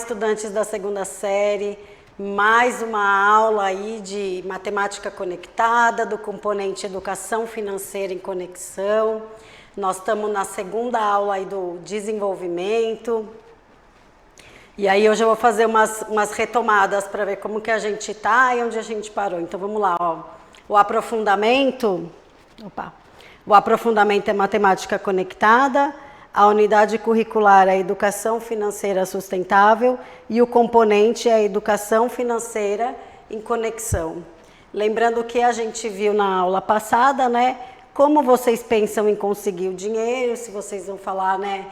estudantes da segunda série, mais uma aula aí de matemática conectada, do componente educação financeira em conexão. Nós estamos na segunda aula aí do desenvolvimento. E aí hoje eu vou fazer umas retomadas para ver como que a gente está e onde a gente parou. Então vamos lá, ó. O aprofundamento é matemática conectada. A unidade curricular é a educação financeira sustentável e o componente é a educação financeira em conexão. Lembrando que a gente viu na aula passada, né, como vocês pensam em conseguir o dinheiro, se vocês vão falar, né,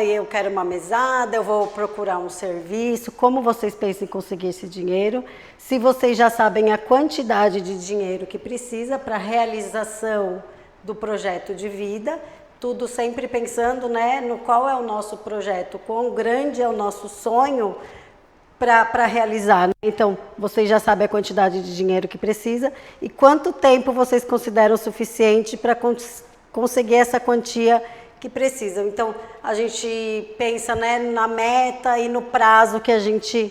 eu quero uma mesada, eu vou procurar um serviço, como vocês pensam em conseguir esse dinheiro, se vocês já sabem a quantidade de dinheiro que precisa para a realização do projeto de vida, tudo sempre pensando, né, no qual é o nosso projeto, quão grande é o nosso sonho para realizar. Né? Então, vocês já sabem a quantidade de dinheiro que precisa e quanto tempo vocês consideram suficiente para conseguir essa quantia que precisam. Então, a gente pensa, né, na meta e no prazo que a gente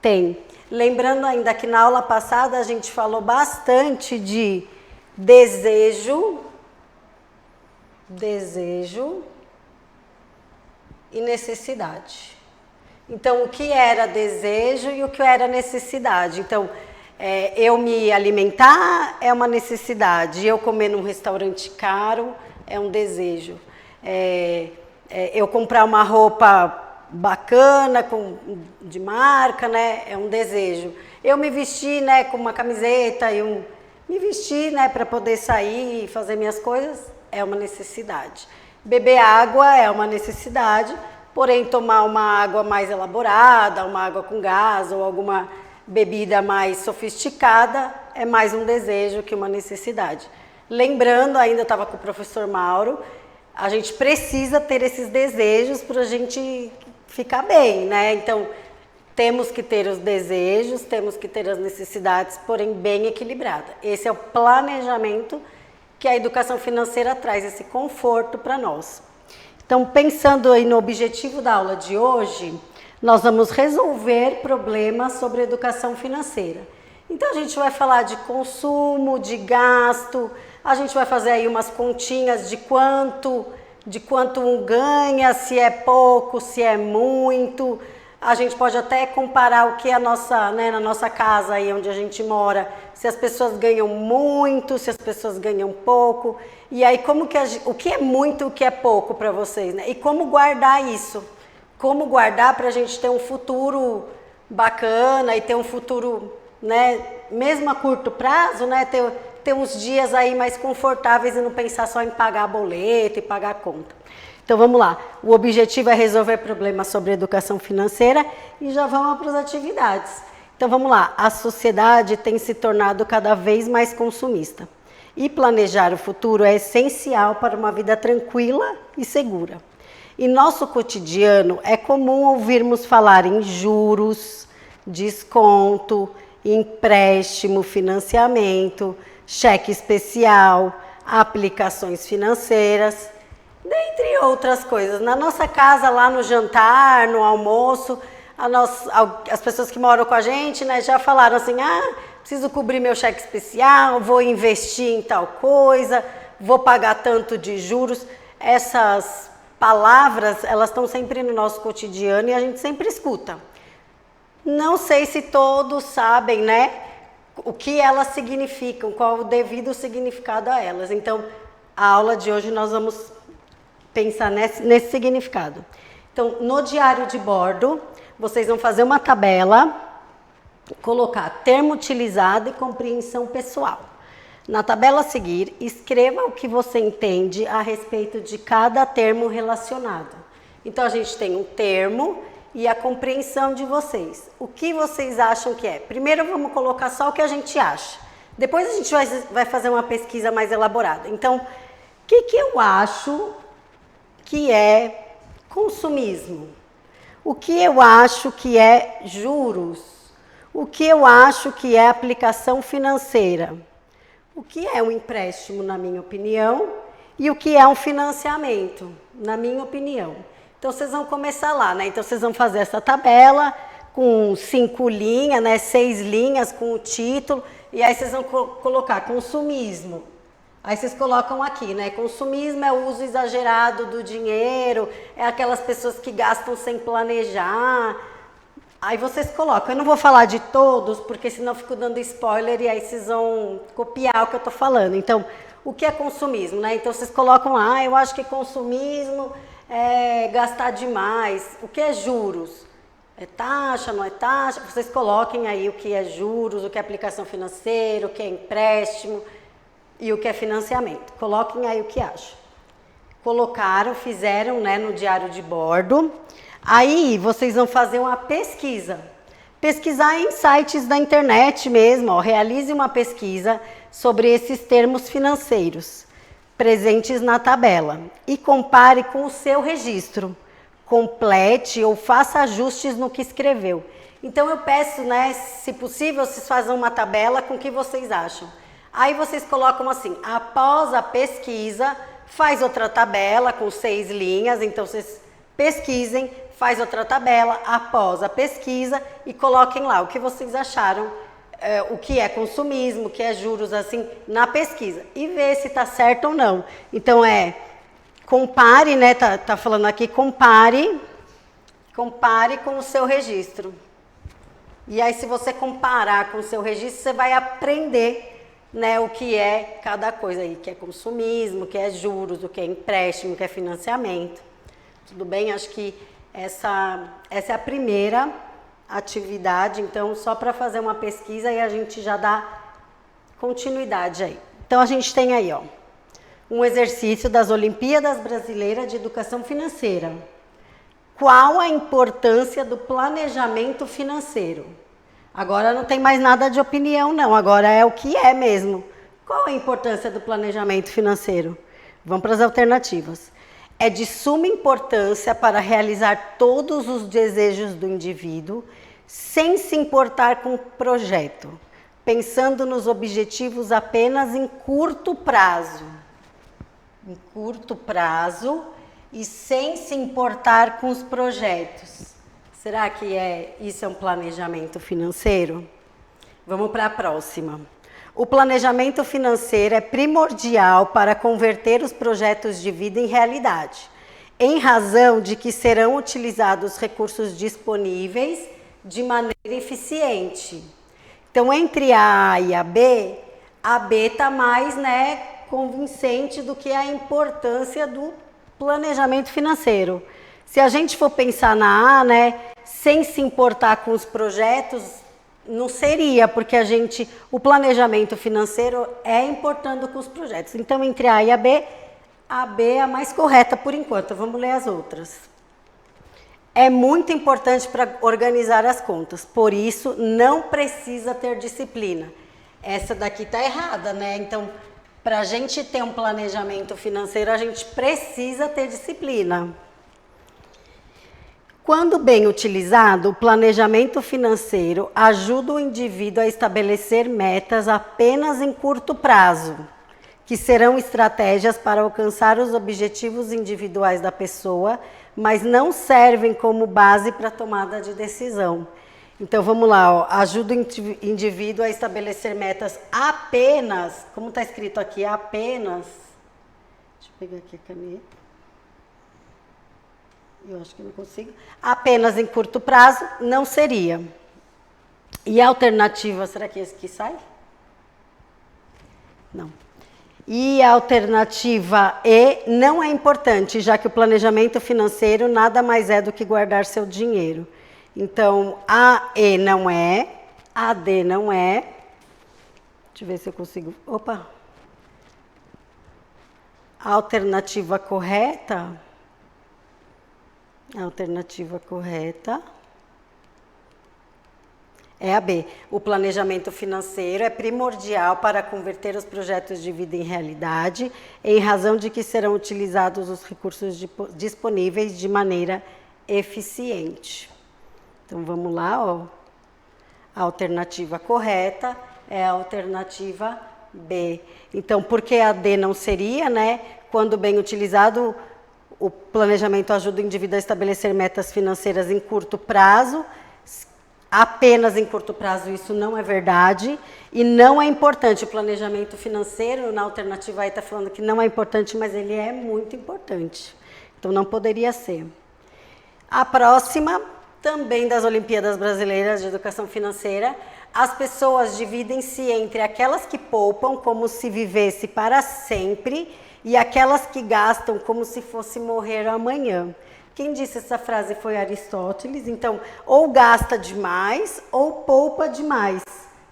tem. Lembrando ainda que na aula passada a gente falou bastante de desejo e necessidade. Então, o que era desejo e o que era necessidade? Então, eu me alimentar é uma necessidade, eu comer num restaurante caro é um desejo. Eu comprar uma roupa bacana, de marca, né, é um desejo. Eu me vestir, né, com uma camiseta e me vestir, né, para poder sair e fazer minhas coisas é uma necessidade. Beber água é uma necessidade, porém tomar uma água mais elaborada, uma água com gás ou alguma bebida mais sofisticada é mais um desejo que uma necessidade. Lembrando, ainda estava com o professor Mauro, a gente precisa ter esses desejos para a gente ficar bem, né? Então, temos que ter os desejos, temos que ter as necessidades, porém bem equilibrada. Esse é o planejamento que a educação financeira traz, esse conforto para nós. Então, pensando aí no objetivo da aula de hoje, nós vamos resolver problemas sobre educação financeira. Então, a gente vai falar de consumo, de gasto, a gente vai fazer aí umas continhas de quanto um ganha, se é pouco, se é muito. A gente pode até comparar o que é na nossa casa aí onde a gente mora, se as pessoas ganham muito, se as pessoas ganham pouco. E aí o que é muito e o que é pouco para vocês, né? E como guardar isso? Como guardar para a gente ter um futuro bacana e ter um futuro, né, mesmo a curto prazo, né, ter uns dias aí mais confortáveis e não pensar só em pagar boleto e pagar conta. Então vamos lá, o objetivo é resolver problemas sobre educação financeira e já vamos para as atividades. Então vamos lá, a sociedade tem se tornado cada vez mais consumista e planejar o futuro é essencial para uma vida tranquila e segura. Em nosso cotidiano é comum ouvirmos falar em juros, desconto, empréstimo, financiamento, cheque especial, aplicações financeiras, dentre outras coisas. Na nossa casa, lá no jantar, no almoço, as pessoas que moram com a gente, né, já falaram assim, preciso cobrir meu cheque especial, vou investir em tal coisa, vou pagar tanto de juros. Essas palavras, elas estão sempre no nosso cotidiano e a gente sempre escuta. Não sei se todos sabem, né, o que elas significam, qual o devido significado a elas. Então, a aula de hoje nós vamos pensar nesse significado. Então, no diário de bordo, vocês vão fazer uma tabela, colocar termo utilizado e compreensão pessoal. Na tabela a seguir, escreva o que você entende a respeito de cada termo relacionado. Então, a gente tem um termo e a compreensão de vocês. O que vocês acham que é? Primeiro, vamos colocar só o que a gente acha. Depois, a gente vai fazer uma pesquisa mais elaborada. Então, o que eu acho que é consumismo? O que eu acho que é juros? O que eu acho que é aplicação financeira? O que é um empréstimo, na minha opinião? E o que é um financiamento, na minha opinião? Então, vocês vão começar lá, né? Então, vocês vão fazer essa tabela com 5 linhas, né? 6 linhas com o título. E aí, vocês vão colocar consumismo. Aí, vocês colocam aqui, né? Consumismo é o uso exagerado do dinheiro, é aquelas pessoas que gastam sem planejar. Aí, vocês colocam. Eu não vou falar de todos, porque senão eu fico dando spoiler e aí vocês vão copiar o que eu tô falando. Então, o que é consumismo, né? Então, vocês colocam lá, eu acho que consumismo é gastar demais. O que é juros? É taxa, não é taxa? Vocês coloquem aí o que é juros, o que é aplicação financeira, o que é empréstimo e o que é financiamento. Coloquem aí o que acham. Colocaram, fizeram, né, no diário de bordo. Aí vocês vão fazer uma pesquisa. Pesquisar em sites da internet mesmo, ó. Realize uma pesquisa sobre esses termos financeiros presentes na tabela e compare com o seu registro. Complete ou faça ajustes no que escreveu. Então eu peço, né, se possível, vocês façam uma tabela com o que vocês acham. Aí vocês colocam assim, após a pesquisa, faz outra tabela com 6 linhas, então vocês pesquisem, faz outra tabela após a pesquisa e coloquem lá o que vocês acharam, o que é consumismo, o que é juros, assim, na pesquisa. E ver se está certo ou não. Então, compare, né, tá falando aqui, compare com o seu registro. E aí, se você comparar com o seu registro, você vai aprender, né, o que é cada coisa aí, que é consumismo, o que é juros, o que é empréstimo, o que é financiamento. Tudo bem? Acho que essa é a primeira atividade, então, só para fazer uma pesquisa e a gente já dá continuidade aí. Então, a gente tem aí, ó, um exercício das Olimpíadas Brasileiras de Educação Financeira. Qual a importância do planejamento financeiro? Agora não tem mais nada de opinião, não. Agora é o que é mesmo. Qual a importância do planejamento financeiro? Vamos para as alternativas. É de suma importância para realizar todos os desejos do indivíduo, sem se importar com o projeto, pensando nos objetivos apenas em curto prazo. Em curto prazo e sem se importar com os projetos. Será que isso é um planejamento financeiro? Vamos para a próxima. O planejamento financeiro é primordial para converter os projetos de vida em realidade, em razão de que serão utilizados recursos disponíveis de maneira eficiente. Então, entre a A e a B está mais, né, convincente do que a importância do planejamento financeiro. Se a gente for pensar na A, né, sem se importar com os projetos, não seria, porque o planejamento financeiro é importando com os projetos. Então, entre a e a B é a mais correta por enquanto. Vamos ler as outras. É muito importante para organizar as contas, por isso não precisa ter disciplina. Essa daqui está errada, né? Então, para a gente ter um planejamento financeiro, a gente precisa ter disciplina. Quando bem utilizado, o planejamento financeiro ajuda o indivíduo a estabelecer metas apenas em curto prazo, que serão estratégias para alcançar os objetivos individuais da pessoa, mas não servem como base para a tomada de decisão. Então, vamos lá, ó, ajuda o indivíduo a estabelecer metas apenas, como está escrito aqui, apenas, deixa eu pegar aqui a caneta. Eu acho que não consigo. Apenas em curto prazo, não seria. E a alternativa, será que é esse que sai? Não. E a alternativa E não é importante, já que o planejamento financeiro nada mais é do que guardar seu dinheiro. Então, a E não é, a D não é. Deixa eu ver se eu consigo. Opa! A alternativa correta. A alternativa correta é a B. O planejamento financeiro é primordial para converter os projetos de vida em realidade, em razão de que serão utilizados os recursos disponíveis de maneira eficiente. Então, vamos lá, ó. A alternativa correta é a alternativa B. Então, por que a D não seria, né? Quando bem utilizado, o planejamento ajuda o indivíduo a estabelecer metas financeiras em curto prazo. Apenas em curto prazo, isso não é verdade e não é importante. O planejamento financeiro, na alternativa aí está falando que não é importante, mas ele é muito importante. Então, não poderia ser. A próxima, também das Olimpíadas Brasileiras de Educação Financeira, as pessoas dividem-se entre aquelas que poupam como se vivesse para sempre e aquelas que gastam como se fosse morrer amanhã. Quem disse essa frase foi Aristóteles. Então, ou gasta demais ou poupa demais.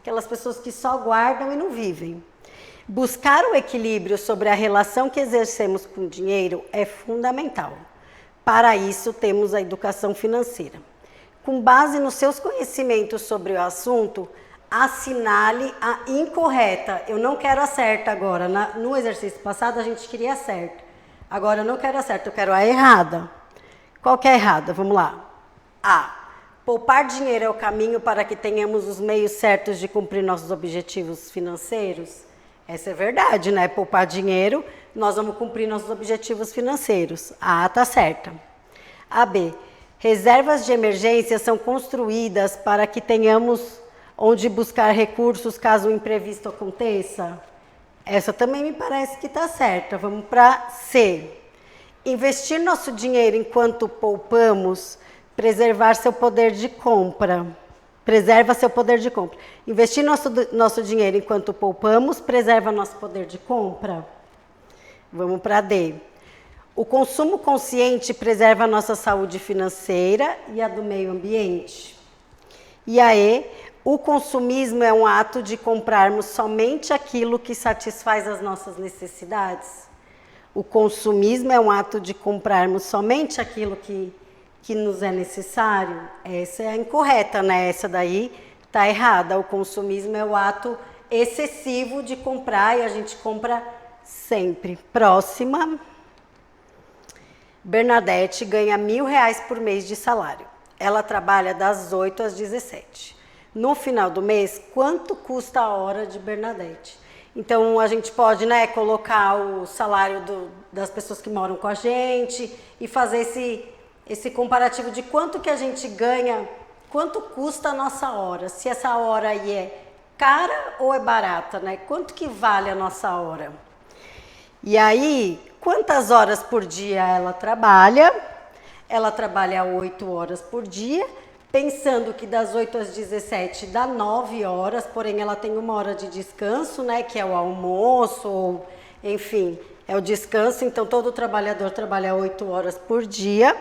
Aquelas pessoas que só guardam e não vivem. Buscar o equilíbrio sobre a relação que exercemos com o dinheiro é fundamental. Para isso, temos a educação financeira. Com base nos seus conhecimentos sobre o assunto, assinale a incorreta. Eu não quero a certa agora. No exercício passado, a gente queria a certa. Agora, eu não quero a certa, eu quero a errada. Qual que é a errada? Vamos lá. A. Poupar dinheiro é o caminho para que tenhamos os meios certos de cumprir nossos objetivos financeiros? Essa é verdade, né? Poupar dinheiro, nós vamos cumprir nossos objetivos financeiros. A está certa. A. B. Reservas de emergência são construídas para que tenhamos onde buscar recursos caso o imprevisto aconteça? Essa também me parece que está certa. Vamos para C. Investir nosso dinheiro enquanto poupamos, preservar seu poder de compra. Preserva seu poder de compra. Investir nosso dinheiro enquanto poupamos, preserva nosso poder de compra. Vamos para D. O consumo consciente preserva a nossa saúde financeira e a do meio ambiente. E a E. O consumismo é um ato de comprarmos somente aquilo que satisfaz as nossas necessidades. O consumismo é um ato de comprarmos somente aquilo que nos é necessário. Essa é a incorreta, né? Essa daí está errada. O consumismo é o ato excessivo de comprar e a gente compra sempre. Próxima. Bernadette ganha R$1.000 por mês de salário. Ela trabalha das 8 às 17. No final do mês, quanto custa a hora de Bernadette? Então, a gente pode, né, colocar o salário das pessoas que moram com a gente e fazer esse comparativo de quanto que a gente ganha, quanto custa a nossa hora. Se essa hora aí é cara ou é barata, né? Quanto que vale a nossa hora? E aí, quantas horas por dia ela trabalha? Ela trabalha 8 horas por dia, pensando que das 8 às 17 dá 9 horas, porém ela tem 1 hora de descanso, né, que é o almoço, ou, enfim, é o descanso. Então, todo trabalhador trabalha 8 horas por dia.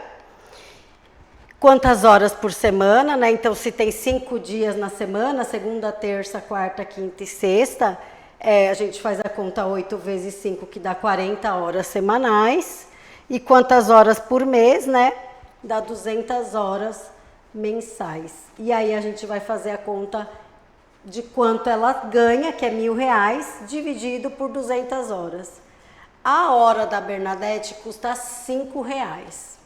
Quantas horas por semana, né? Então, se tem 5 dias na semana, segunda, terça, quarta, quinta e sexta, a gente faz a conta 8 vezes 5, que dá 40 horas semanais. E quantas horas por mês, né? Dá 200 horas mensais. E aí a gente vai fazer a conta de quanto ela ganha, que é R$1.000, dividido por 200 horas. A hora da Bernadette custa R$5.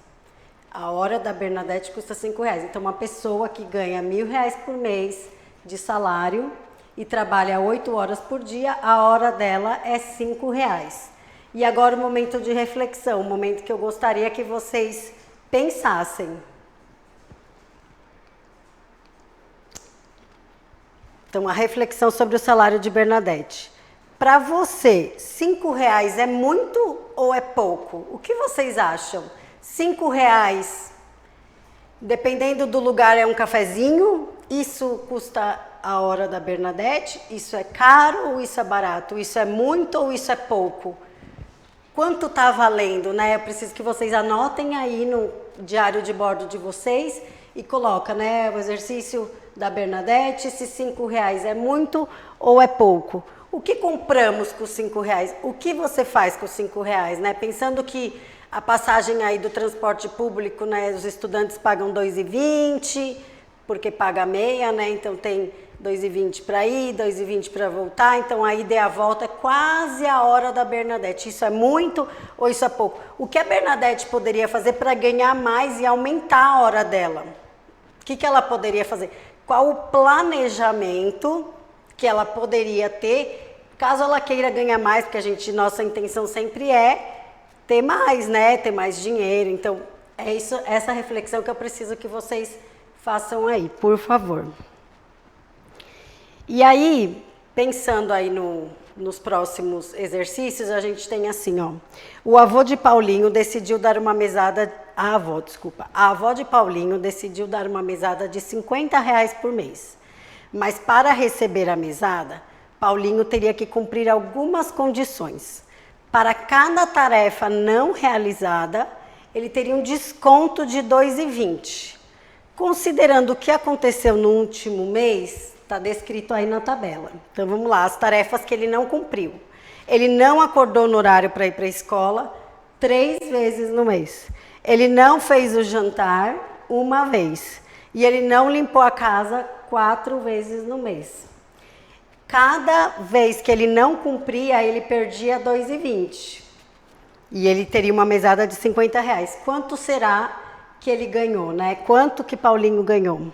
A hora da Bernadette custa R$5. Então, uma pessoa que ganha R$1.000 por mês de salário e trabalha 8 horas por dia, a hora dela é R$5. E agora o momento de reflexão, o momento que eu gostaria que vocês pensassem. Então, a reflexão sobre o salário de Bernadette. Para você, R$5 é muito ou é pouco? O que vocês acham? R$5, dependendo do lugar, é um cafezinho? Isso custa a hora da Bernadette? Isso é caro ou isso é barato? Isso é muito ou isso é pouco? Quanto está valendo, né? Eu preciso que vocês anotem aí no diário de bordo de vocês e coloca, né, o exercício da Bernadette, se R$5 é muito ou é pouco. O que compramos com R$5? O que você faz com R$5, né? Pensando que a passagem aí do transporte público, né, os estudantes pagam R$2,20, porque paga meia, né? Então tem R$2,20 para ir, R$2,20 para voltar. Então a ida e a volta é quase a hora da Bernadette. Isso é muito ou isso é pouco? O que a Bernadette poderia fazer para ganhar mais e aumentar a hora dela? O que ela poderia fazer? Qual o planejamento que ela poderia ter, caso ela queira ganhar mais, porque nossa intenção sempre é ter mais, né? Ter mais dinheiro. Então, é isso, essa reflexão que eu preciso que vocês façam aí, por favor. E aí, pensando aí nos próximos exercícios, a gente tem assim, ó. O avô de Paulinho decidiu dar uma mesada... A avó de Paulinho decidiu dar uma mesada de R$50 por mês. Mas para receber a mesada, Paulinho teria que cumprir algumas condições. Para cada tarefa não realizada, ele teria um desconto de R$2,20. Considerando o que aconteceu no último mês, está descrito aí na tabela. Então vamos lá, as tarefas que ele não cumpriu. Ele não acordou no horário para ir para a escola 3 vezes no mês. Ele não fez o jantar uma vez. E ele não limpou a casa 4 vezes no mês. Cada vez que ele não cumpria, ele perdia R$2,20. E ele teria uma mesada de R$50. Quanto será que ele ganhou, né? Quanto que Paulinho ganhou?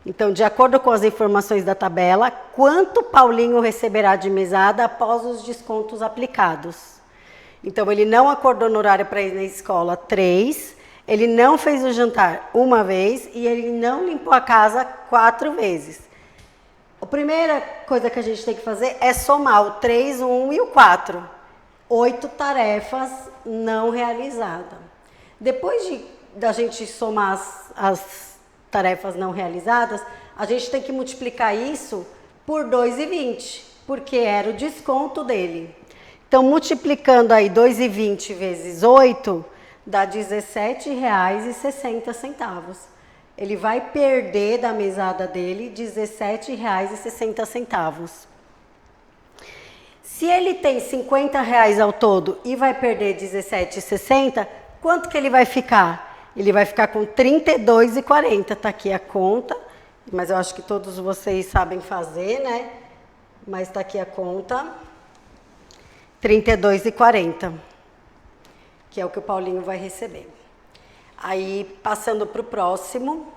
Então, de acordo com as informações da tabela, quanto Paulinho receberá de mesada após os descontos aplicados? Então, ele não acordou no horário para ir na escola 3, ele não fez o jantar uma vez e ele não limpou a casa 4 vezes. A primeira coisa que a gente tem que fazer é somar o 3, o 1 e o 4. 8 tarefas não realizadas. Depois da gente somar as tarefas não realizadas, a gente tem que multiplicar isso por R$2,20, porque era o desconto dele. Então, multiplicando aí 2,20 vezes 8, dá R$17,60. Ele vai perder da mesada dele R$17,60. Se ele tem R$50 ao todo e vai perder R$17,60, quanto que ele vai ficar? Ele vai ficar com R$32,40. Está aqui a conta, mas eu acho que todos vocês sabem fazer, né? Mas está aqui a conta. R$32,40, que é o que o Paulinho vai receber. Aí, passando para o próximo,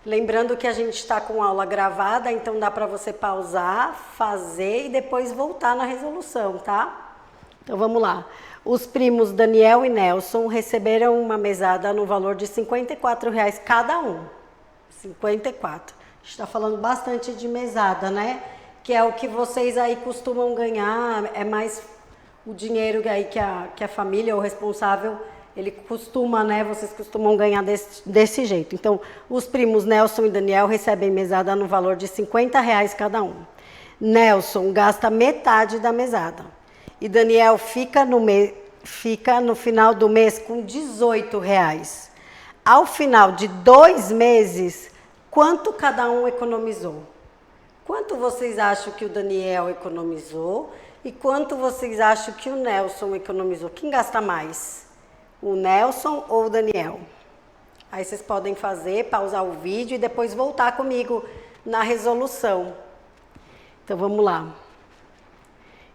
lembrando que a gente está com aula gravada, então dá para você pausar, fazer e depois voltar na resolução, tá? Então, vamos lá. Os primos Daniel e Nelson receberam uma mesada no valor de R$54 cada um. 54. A gente está falando bastante de mesada, né? Que é o que vocês aí costumam ganhar, é mais o dinheiro aí que a família, o responsável, ele costuma, né? Vocês costumam ganhar desse jeito. Então, os primos Nelson e Daniel recebem mesada no valor de R$50 cada um. Nelson gasta metade da mesada. E Daniel fica no final do mês com R$18. Ao final de 2 meses, quanto cada um economizou? Quanto vocês acham que o Daniel economizou? E quanto vocês acham que o Nelson economizou? Quem gasta mais? O Nelson ou o Daniel? Aí vocês podem fazer, pausar o vídeo e depois voltar comigo na resolução. Então, vamos lá.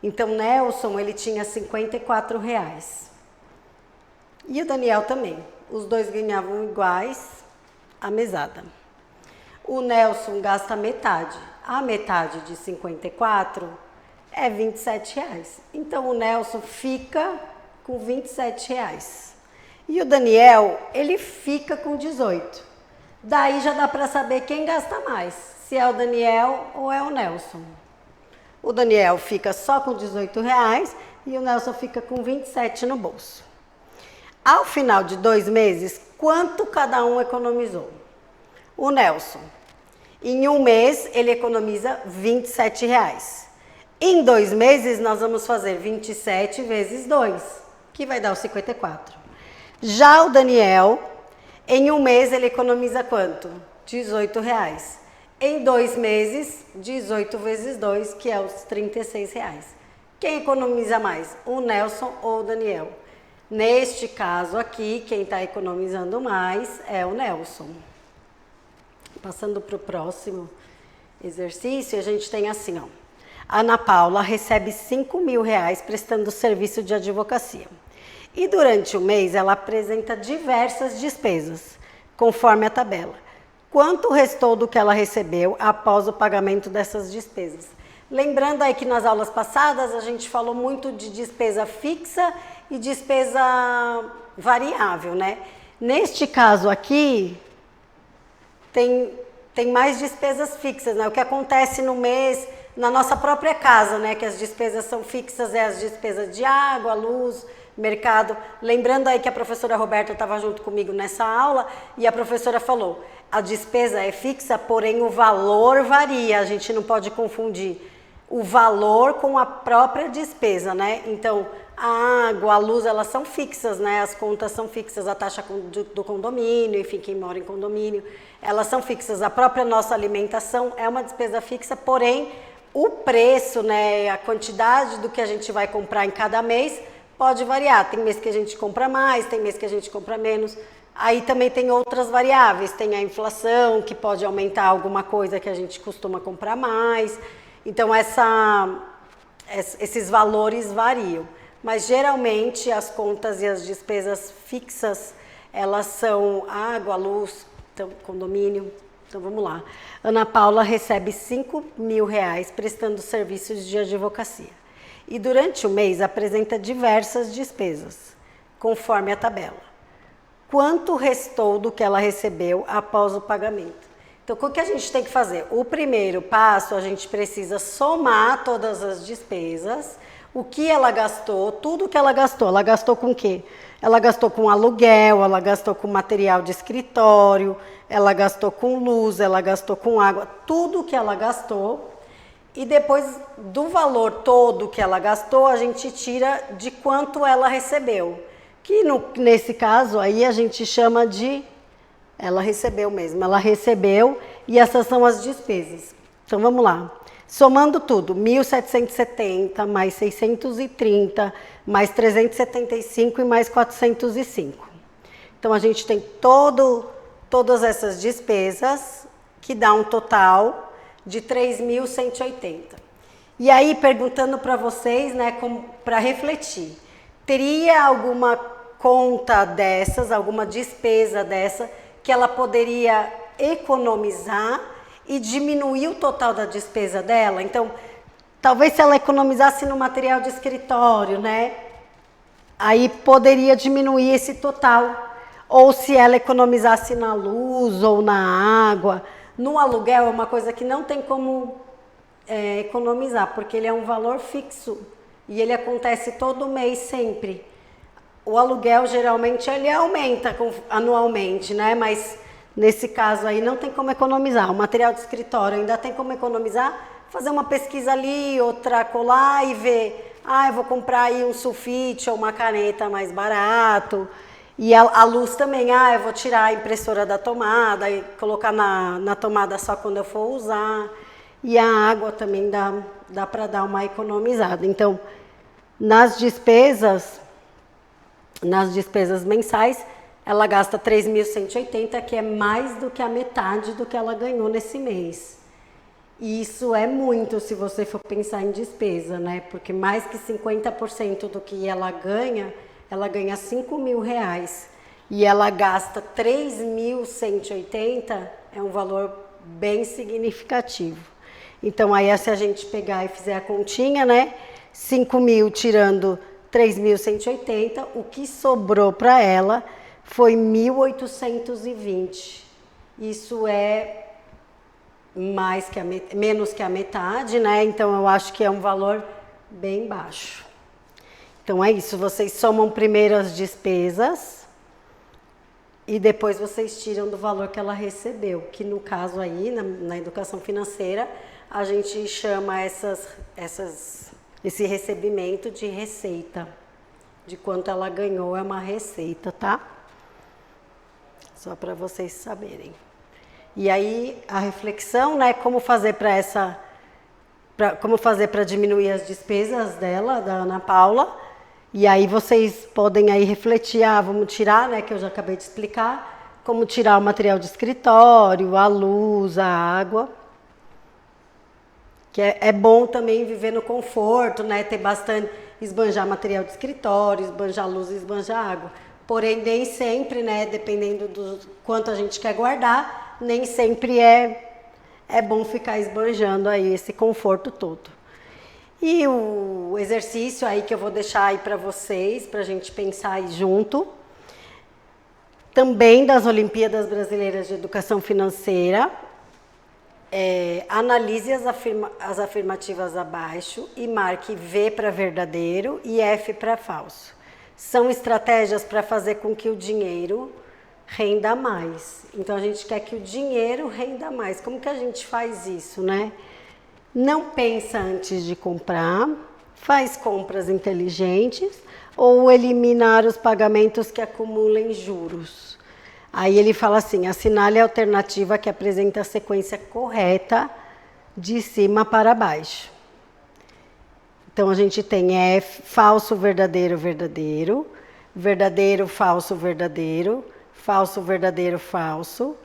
Então, Nelson, ele tinha R$54. E o Daniel também. Os dois ganhavam iguais a mesada. O Nelson gasta metade. A metade de 54 é R$27. Então, o Nelson fica com R$27. E o Daniel, ele fica com 18. Daí já dá para saber quem gasta mais. Se é o Daniel ou é o Nelson. O Daniel fica só com R$18 e o Nelson fica com 27 no bolso. Ao final de 2 meses, quanto cada um economizou? O Nelson, em 1 mês, ele economiza R$27. Em 2 meses, nós vamos fazer 27 vezes 2, que vai dar os 54. Já o Daniel, em 1 mês, ele economiza quanto? R$18. Em 2 meses, 18 vezes 2, que é os R$36. Quem economiza mais? O Nelson ou o Daniel? Neste caso aqui, quem está economizando mais é o Nelson. Passando para o próximo exercício, a gente tem assim, ó. Ana Paula recebe R$5.000 prestando serviço de advocacia. E durante o mês, ela apresenta diversas despesas, conforme a tabela. Quanto restou do que ela recebeu após o pagamento dessas despesas? Lembrando aí que nas aulas passadas a gente falou muito de despesa fixa e despesa variável, né? Neste caso aqui, tem mais despesas fixas, né? O que acontece no mês, na nossa própria casa, né? Que as despesas são fixas, é as despesas de água, luz, mercado. Lembrando aí que a professora Roberta estava junto comigo nessa aula e a professora falou, a despesa é fixa, porém o valor varia, a gente não pode confundir o valor com a própria despesa, né? Então, a água, a luz, elas são fixas, né? As contas são fixas, a taxa do condomínio, enfim, quem mora em condomínio, elas são fixas. A própria nossa alimentação é uma despesa fixa, porém, o preço, né, a quantidade do que a gente vai comprar em cada mês pode variar. Tem mês que a gente compra mais, tem mês que a gente compra menos. Aí também tem outras variáveis, tem a inflação, que pode aumentar alguma coisa que a gente costuma comprar mais. Então, esses valores variam. Mas, geralmente, as contas e as despesas fixas, elas são água, luz, então, condomínio. Então, vamos lá. Ana Paula recebe R$5.000 prestando serviços de advocacia. E, durante o mês, apresenta diversas despesas, conforme a tabela. Quanto restou do que ela recebeu após o pagamento? Então, o que a gente tem que fazer? O primeiro passo, a gente precisa somar todas as despesas, o que ela gastou, tudo que ela gastou. Ela gastou com o quê? Ela gastou com aluguel, ela gastou com material de escritório, ela gastou com luz, ela gastou com água, tudo que ela gastou. E depois do valor todo que ela gastou, a gente tira de quanto ela recebeu. Que nesse caso aí a gente chama de... Ela recebeu mesmo, ela recebeu e essas são as despesas. Então, vamos lá. Somando tudo, 1.770 mais 630, mais 375 e mais 405. Então, a gente tem todas essas despesas, que dá um total de 3.180. E aí, perguntando para vocês, né, para refletir, teria alguma conta dessas, alguma despesa dessa, que ela poderia economizar e diminuir o total da despesa dela? Então, talvez se ela economizasse no material de escritório, né? Aí poderia diminuir esse total. Ou se ela economizasse na luz ou na água. No aluguel é uma coisa que não tem como economizar, porque ele é um valor fixo e ele acontece todo mês sempre. O aluguel, geralmente, ele aumenta anualmente, né? Mas, nesse caso aí, não tem como economizar. O material de escritório ainda tem como economizar, fazer uma pesquisa ali, outra colar e ver, eu vou comprar aí um sulfite ou uma caneta mais barato. E a luz também, eu vou tirar a impressora da tomada e colocar na tomada só quando eu for usar. E a água também dá para dar uma economizada. Então, nas despesas mensais, ela gasta 3.180, que é mais do que a metade do que ela ganhou nesse mês. E isso é muito se você for pensar em despesa, né? Porque mais que 50% do que ela ganha R$5.000. E ela gasta 3.180, é um valor bem significativo. Então, aí se a gente pegar e fizer a continha, né? 5.000 tirando 3.180, o que sobrou para ela foi 1.820. Isso é menos que a metade, né? Então, eu acho que é um valor bem baixo. Então, é isso. Vocês somam primeiro as despesas e depois vocês tiram do valor que ela recebeu, que no caso aí, na educação financeira, a gente chama esse recebimento de receita, de quanto ela ganhou é uma receita, tá? Só para vocês saberem. E aí a reflexão, né, como fazer para diminuir as despesas dela, da Ana Paula. E aí vocês podem aí refletir, vamos tirar, né, que eu já acabei de explicar, como tirar o material de escritório, a luz, a água. Que é bom também viver no conforto, né? Ter bastante, esbanjar material de escritório, esbanjar luz e esbanjar água. Porém, nem sempre, né? Dependendo do quanto a gente quer guardar, nem sempre é bom ficar esbanjando aí esse conforto todo. E o exercício aí que eu vou deixar aí para vocês, para a gente pensar aí junto, também das Olimpíadas Brasileiras de Educação Financeira, analise as afirmativas abaixo e marque V para verdadeiro e F para falso. São estratégias para fazer com que o dinheiro renda mais. Então, a gente quer que o dinheiro renda mais. Como que a gente faz isso, né? Não pensa antes de comprar, faz compras inteligentes ou eliminar os pagamentos que acumulem juros. Aí ele fala assim, assinale a alternativa que apresenta a sequência correta de cima para baixo. Então, a gente tem falso, verdadeiro, verdadeiro, verdadeiro, falso, verdadeiro, falso, verdadeiro, falso,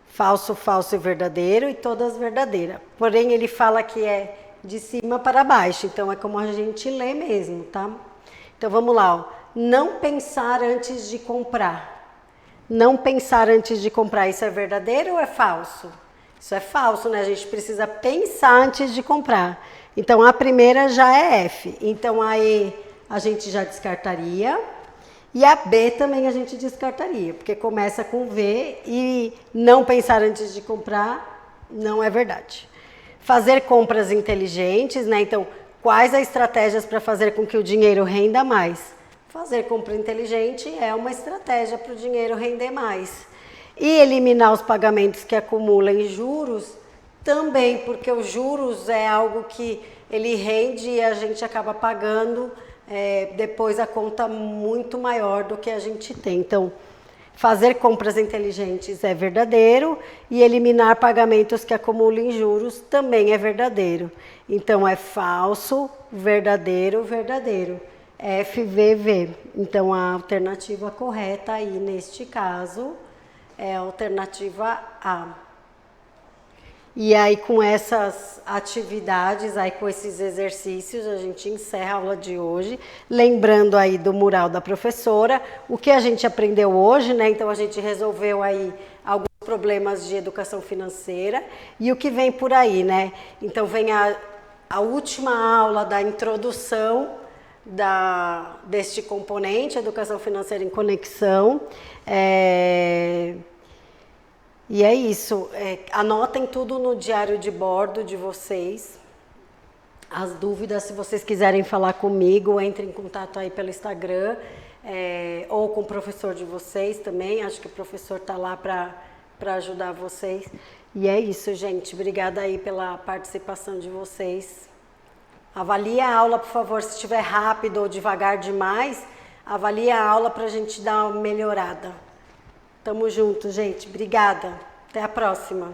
falso, falso e verdadeiro, e todas verdadeiras. Porém, ele fala que é de cima para baixo, então é como a gente lê mesmo, tá? Então, vamos lá, ó. Não pensar antes de comprar. Não pensar antes de comprar, isso é verdadeiro ou é falso? Isso é falso, né? A gente precisa pensar antes de comprar. Então, a primeira já é F. Então, a E a gente já descartaria. E a B também a gente descartaria, porque começa com V e não pensar antes de comprar não é verdade. Fazer compras inteligentes, né? Então, quais as estratégias para fazer com que o dinheiro renda mais? Fazer compra inteligente é uma estratégia para o dinheiro render mais. E eliminar os pagamentos que acumulam juros também, porque os juros é algo que ele rende e a gente acaba pagando depois a conta muito maior do que a gente tem. Então, fazer compras inteligentes é verdadeiro e eliminar pagamentos que acumulem juros também é verdadeiro. Então, é falso, verdadeiro, verdadeiro. FVV. Então, a alternativa correta aí, neste caso, é a alternativa A. E aí, com essas atividades, aí com esses exercícios, a gente encerra a aula de hoje. Lembrando aí do mural da professora, o que a gente aprendeu hoje, né? Então, a gente resolveu aí alguns problemas de educação financeira e o que vem por aí, né? Então, vem a última aula da introdução deste componente, Educação Financeira em Conexão. E é isso, anotem tudo no diário de bordo de vocês. As dúvidas, se vocês quiserem falar comigo, entrem em contato aí pelo Instagram, ou com o professor de vocês também. Acho que o professor está lá para ajudar vocês. E é isso, gente. Obrigada aí pela participação de vocês. Avalie a aula, por favor, se estiver rápido ou devagar demais, avalie a aula para a gente dar uma melhorada. Tamo junto, gente. Obrigada. Até a próxima.